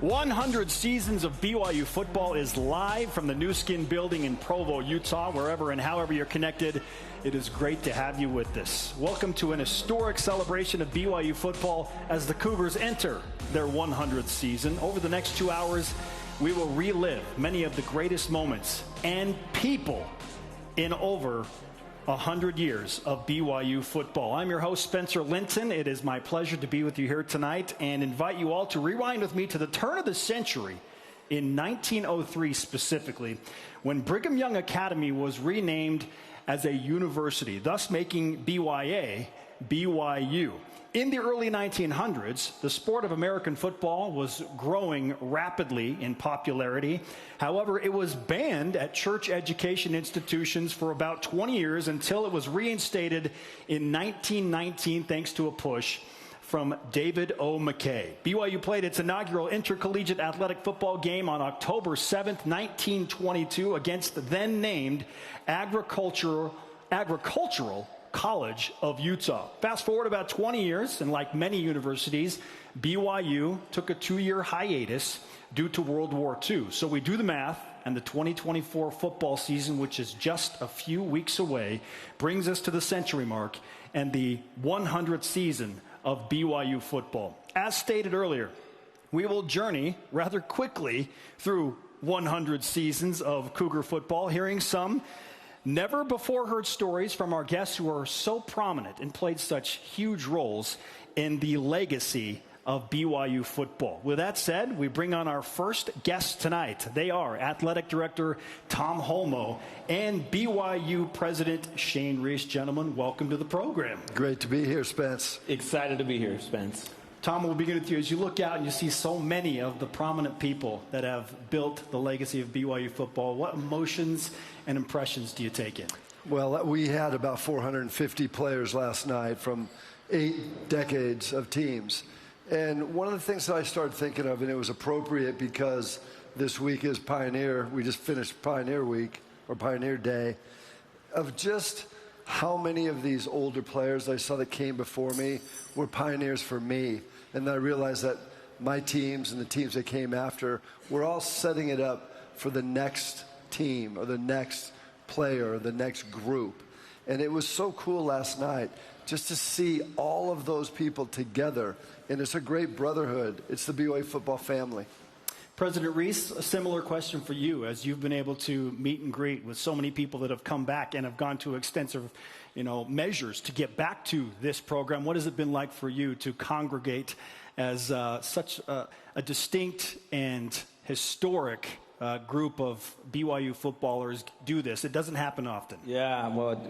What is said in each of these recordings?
100 seasons of BYU football is live from the New Skin Building in Provo, Utah. Wherever and however you're connected, it is great to have you with us. Welcome to an historic celebration of BYU football as the Cougars enter their 100th season. Over the next 2 hours, we will relive many of the greatest moments and people in over 100 years of BYU football. I'm your host, Spencer Linton. It is my pleasure to be with you here tonight and invite you all to rewind with me to the turn of the century in 1903 specifically, when Brigham Young Academy was renamed as a university, thus making BYA BYU. In the early 1900s, the sport of American football was growing rapidly in popularity. However, it was banned at church education institutions for about 20 years until it was reinstated in 1919 thanks to a push from David O. McKay. BYU played its inaugural intercollegiate athletic football game on October 7th, 1922 against the then-named Agricultural College of Utah. Fast forward about 20 years, and like many universities, BYU took a 2-year hiatus due to World War II. So we do the math, and the 2024 football season, which is just a few weeks away, brings us to the century mark and the 100th season of BYU football. As stated earlier, we will journey rather quickly through 100 seasons of Cougar football, hearing some never before heard stories from our guests who are so prominent and played such huge roles in the legacy of BYU football. With that said, we bring on our first guests tonight. They are Athletic Director Tom Holmoe and BYU President Shane Reese. Gentlemen, welcome to the program. Great to be here, Spence. Excited to be here, Spence. Tom, we'll begin with you. As you look out and you see so many of the prominent people that have built the legacy of BYU football, what emotions and impressions do you take in? Well, we had about 450 players last night from 8 decades of teams. And one of the things that I started thinking of, and it was appropriate because this week is Pioneer, we just finished Pioneer Week, or Pioneer Day, of just how many of these older players I saw that came before me were pioneers for me. And then I realized that my teams and the teams that came after were all setting it up for the next team or the next player or the next group. And it was so cool last night just to see all of those people together. And it's a great brotherhood. It's the BYU football family. President Reese, a similar question for you, as you've been able to meet and greet with so many people that have come back and have gone to extensive, measures to get back to this program. What has it been like for you to congregate as such a distinct and historic group of BYU footballers do this? It doesn't happen often. Yeah, well,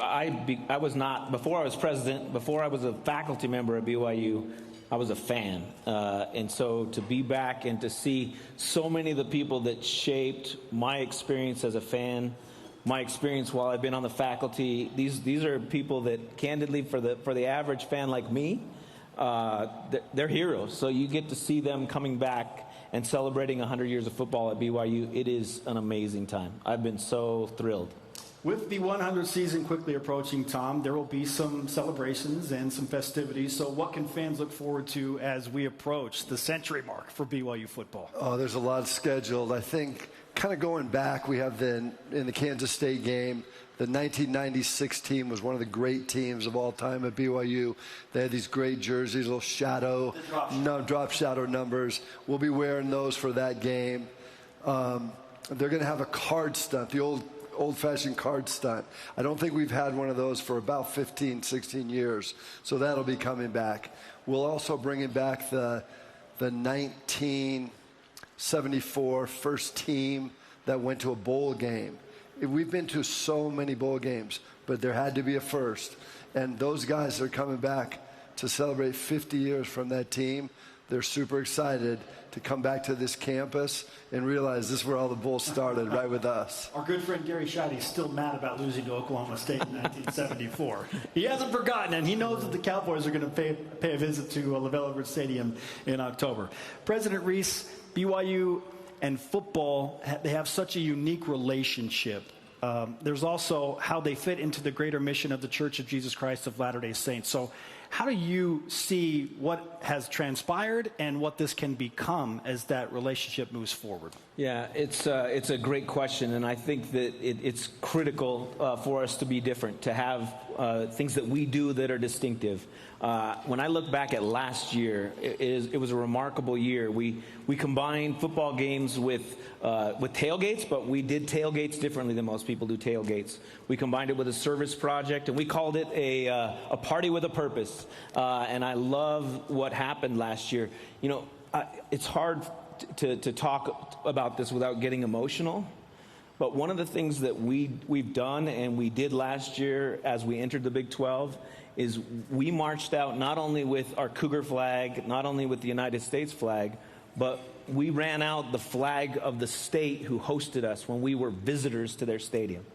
I was not, before I was president, before I was a faculty member at BYU, I was a fan. And so to be back and to see so many of the people that shaped my experience as a fan, my experience while I've been on the faculty, these are people that candidly for the average fan like me, they're heroes. So you get to see them coming back and celebrating 100 years of football at BYU. It is an amazing time. I've been so thrilled. With the 100th season quickly approaching, Tom, there will be some celebrations and some festivities. So what can fans look forward to as we approach the century mark for BYU football? Oh, there's a lot scheduled. I think kind of going back, we have in the Kansas State game, the 1996 team was one of the great teams of all time at BYU. They had these great jerseys, little drop shadow numbers. We'll be wearing those for that game. They're going to have a card stunt, the old-fashioned card stunt. I don't think we've had one of those for about 15, 16 years. So that'll be coming back. We'll also bring back the 1974 first team that went to a bowl game. We've been to so many bowl games, but there had to be a first. And those guys are coming back to celebrate 50 years from that team. They're super excited to come back to this campus and realize this is where all the Bulls started, right with us. Our good friend Gary Scheide is still mad about losing to Oklahoma State in 1974. He hasn't forgotten, and he knows that the Cowboys are going to pay a visit to LaVell Edwards Stadium in October. President Reese, BYU and football, they have such a unique relationship. There's also how they fit into the greater mission of the Church of Jesus Christ of Latter-day Saints. So How do you see what has transpired and what this can become as that relationship moves forward? Yeah, it's a great question, and I think that it's critical for us to be different, to have things that we do that are distinctive. When I look back at last year, it was a remarkable year. We combined football games with tailgates, but we did tailgates differently than most people do tailgates. We combined it with a service project, and we called it a party with a purpose. And I love what happened last year. You know, it's hard to talk about this without getting emotional. But one of the things that we've done and we did last year as we entered the Big 12 is we marched out not only with our Cougar flag, not only with the United States flag, but we ran out the flag of the state who hosted us when we were visitors to their stadium.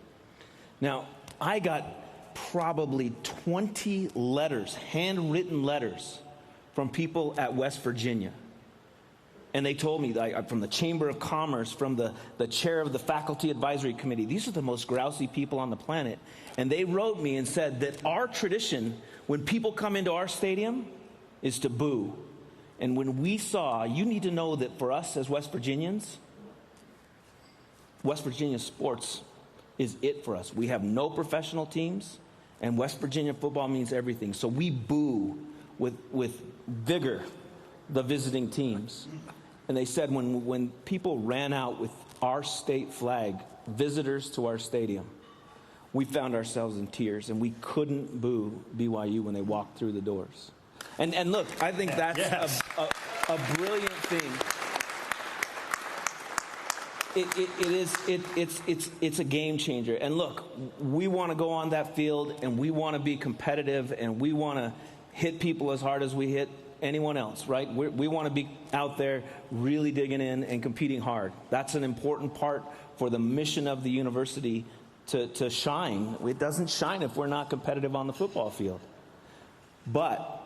Now, I got probably 20 letters, handwritten letters from people at West Virginia. And they told me, from the Chamber of Commerce, from the chair of the Faculty Advisory Committee, these are the most grousy people on the planet. And they wrote me and said that our tradition, when people come into our stadium, is to boo. And when we saw, you need to know that for us as West Virginians, West Virginia sports is it for us. We have no professional teams, and West Virginia football means everything. So we boo with vigor the visiting teams. And they said when people ran out with our state flag, visitors to our stadium, we found ourselves in tears, and we couldn't boo BYU when they walked through the doors. And look, I think that's a brilliant thing. It's a game changer. And look, we want to go on that field, and we want to be competitive, and we want to hit people as hard as we hit anyone else, right? We want to be out there really digging in and competing hard. That's an important part for the mission of the university to shine. It doesn't shine if we're not competitive on the football field. But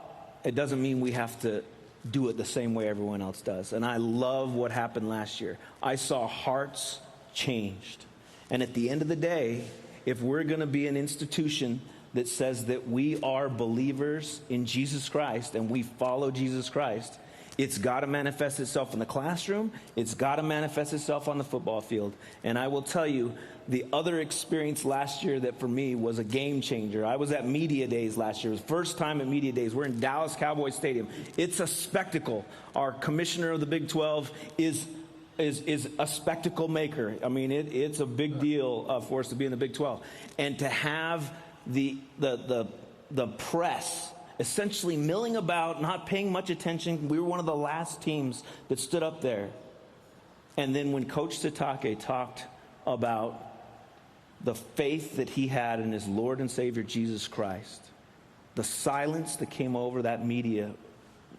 it doesn't mean we have to do it the same way everyone else does. And I love what happened last year. I saw hearts changed. And at the end of the day, if we're going to be an institution that says that we are believers in Jesus Christ and we follow Jesus Christ, it's got to manifest itself in the classroom. It's got to manifest itself on the football field. And I will tell you, the other experience last year that for me was a game changer. I was at Media Days last year. It was the first time at Media Days. We're in Dallas Cowboys Stadium. It's a spectacle. Our commissioner of the Big 12 is a spectacle maker. I mean, it's a big deal for us to be in the Big 12. And to have the press essentially milling about, not paying much attention. We were one of the last teams that stood up there. And then when Coach Sitake talked about the faith that he had in his Lord and Savior Jesus Christ, the silence that came over that media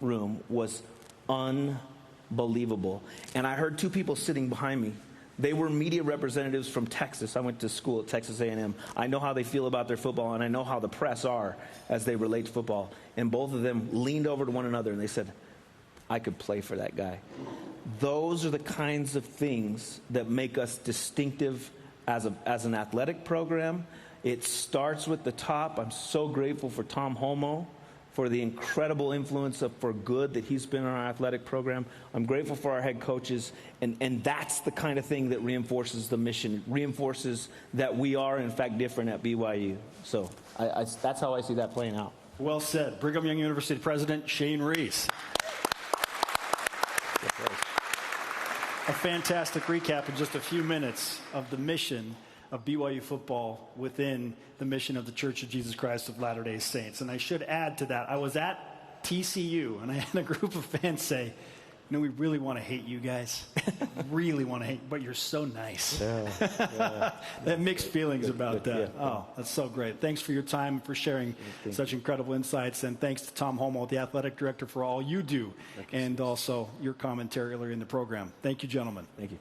room was unbelievable. And I heard two people sitting behind me. They were media representatives from Texas. I went to school at Texas A&M. I know how they feel about their football, and I know how the press are as they relate to football. And both of them leaned over to one another, and they said, I could play for that guy. Those are the kinds of things that make us distinctive as an athletic program. It starts with the top. I'm so grateful for Tom Holmoe, for the incredible influence for good that he's been in our athletic program. I'm grateful for our head coaches, and that's the kind of thing that reinforces the mission, reinforces that we are, in fact, different at BYU. So that's how I see that playing out. Well said. Brigham Young University President Shane Reese. A fantastic recap in just a few minutes of the mission of BYU football within the mission of the Church of Jesus Christ of Latter-day Saints. And I should add to that, I was at TCU, and I had a group of fans say, you know, we really want to hate you guys. Really want to hate, but you're so nice. Yeah. That mixed feelings about that. Yeah. Oh, that's so great. Thanks for your time, for sharing such incredible insights. And thanks to Tom Holmoe, the athletic director, for all you do. And also your commentary earlier in the program. Thank you, gentlemen. Thank you.